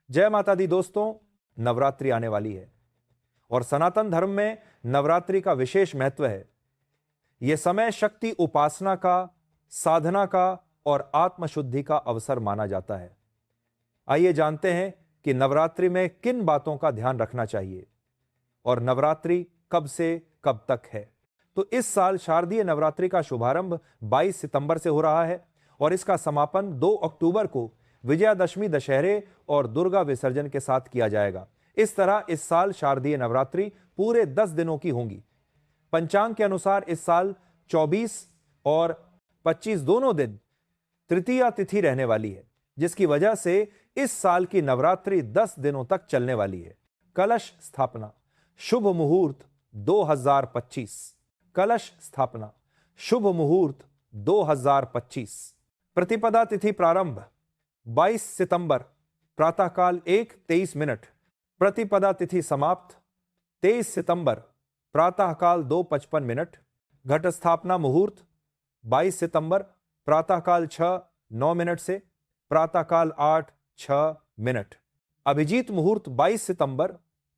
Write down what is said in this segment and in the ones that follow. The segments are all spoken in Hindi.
जय माता दी दोस्तों, नवरात्रि आने वाली है और सनातन धर्म में नवरात्रि का विशेष महत्व है। यह समय शक्ति उपासना का, साधना का और आत्मशुद्धि का अवसर माना जाता है। आइए जानते हैं कि नवरात्रि में किन बातों का ध्यान रखना चाहिए और नवरात्रि कब से कब तक है। तो इस साल शारदीय नवरात्रि का शुभारंभ 22 सितंबर से हो रहा है और इसका समापन 2 अक्टूबर को विजयादशमी, दशहरे और दुर्गा विसर्जन के साथ किया जाएगा। इस तरह इस साल शारदीय नवरात्रि पूरे 10 दिनों की होंगी। पंचांग के अनुसार इस साल 24 और 25 दोनों दिन तृतीया तिथि रहने वाली है, जिसकी वजह से इस साल की नवरात्रि 10 दिनों तक चलने वाली है। कलश स्थापना शुभ मुहूर्त 2025। कलश स्थापना शुभ मुहूर्त 2025। प्रतिपदा तिथि प्रारंभ 22 सितंबर प्रातःकाल 1:23। प्रतिपदा तिथि समाप्त 23 सितंबर प्रातःकाल 2:55। घट स्थापना मुहूर्त 22 सितंबर प्रातःकाल 6:09 से प्रातःकाल 8:06। अभिजीत मुहूर्त 22 सितंबर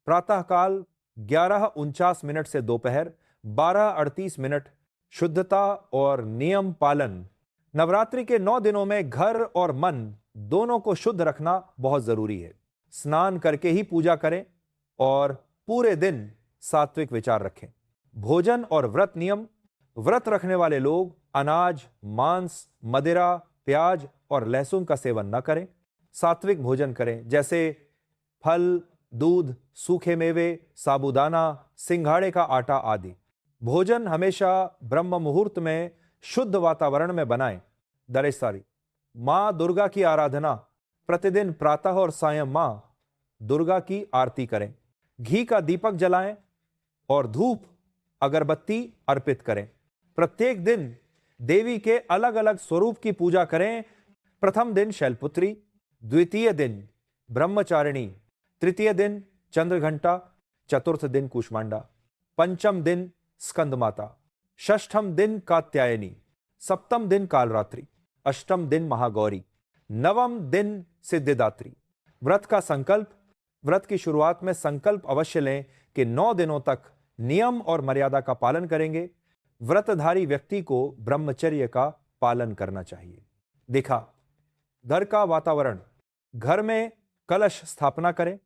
प्रातःकाल 11:49 से दोपहर 12:38। शुद्धता और नियम पालन। नवरात्रि के 9 दिनों में घर और मन दोनों को शुद्ध रखना बहुत जरूरी है। स्नान करके ही पूजा करें और पूरे दिन सात्विक विचार रखें। भोजन और व्रत नियम। व्रत रखने वाले लोग अनाज, मांस, मदिरा, प्याज और लहसुन का सेवन न करें। सात्विक भोजन करें, जैसे फल, दूध, सूखे मेवे, साबूदाना, सिंघाड़े का आटा आदि। भोजन हमेशा ब्रह्म मुहूर्त में शुद्ध वातावरण में बनाएं। दरेसारी मां दुर्गा की आराधना। प्रतिदिन प्रातः और सायं मां दुर्गा की आरती करें। घी का दीपक जलाएं और धूप अगरबत्ती अर्पित करें। प्रत्येक दिन देवी के अलग अलग स्वरूप की पूजा करें। प्रथम दिन शैलपुत्री, द्वितीय दिन ब्रह्मचारिणी, तृतीय दिन चंद्रघंटा, चतुर्थ दिन कूष्मांडा, पंचम दिन स्कंद माता, षष्ठम दिन कात्यायनी, सप्तम दिन कालरात्रि, अष्टम दिन महागौरी, नवम दिन सिद्धिदात्री। व्रत का संकल्प। व्रत की शुरुआत में संकल्प अवश्य लें कि 9 दिनों तक नियम और मर्यादा का पालन करेंगे। व्रतधारी व्यक्ति को ब्रह्मचर्य का पालन करना चाहिए। देखा, घर का वातावरण। घर में कलश स्थापना करें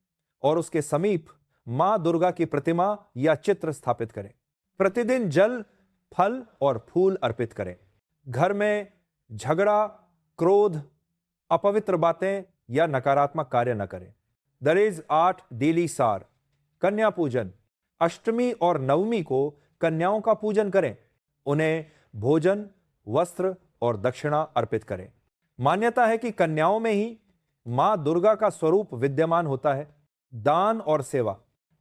और उसके समीप मां दुर्गा की प्रतिमा या चित्र स्थापित करें। प्रतिदिन जल, फल और फूल अर्पित करें। घर में झगड़ा, क्रोध, अपवित्र बातें या नकारात्मक कार्य न करें। दरेज 8 डेली सार। कन्या पूजन। अष्टमी और नवमी को कन्याओं का पूजन करें। उन्हें भोजन, वस्त्र और दक्षिणा अर्पित करें। मान्यता है कि कन्याओं में ही मां दुर्गा का स्वरूप विद्यमान होता है। दान और सेवा।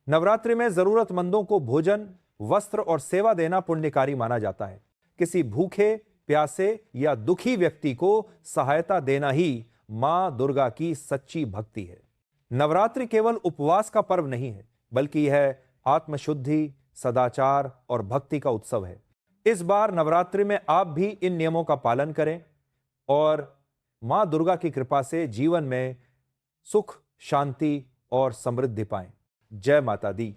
नवरात्रि में जरूरतमंदों को भोजन, वस्त्र और सेवा देना पुण्यकारी माना जाता है। किसी भूखे, प्यासे या दुखी व्यक्ति को सहायता देना ही मां दुर्गा की सच्ची भक्ति है। नवरात्रि केवल उपवास का पर्व नहीं है, बल्कि यह आत्मशुद्धि, सदाचार और भक्ति का उत्सव है। इस बार नवरात्रि में आप भी इन नियमों का पालन करें और मां दुर्गा की कृपा से जीवन में सुख, शांति और समृद्धि पाएं। जय माता दी।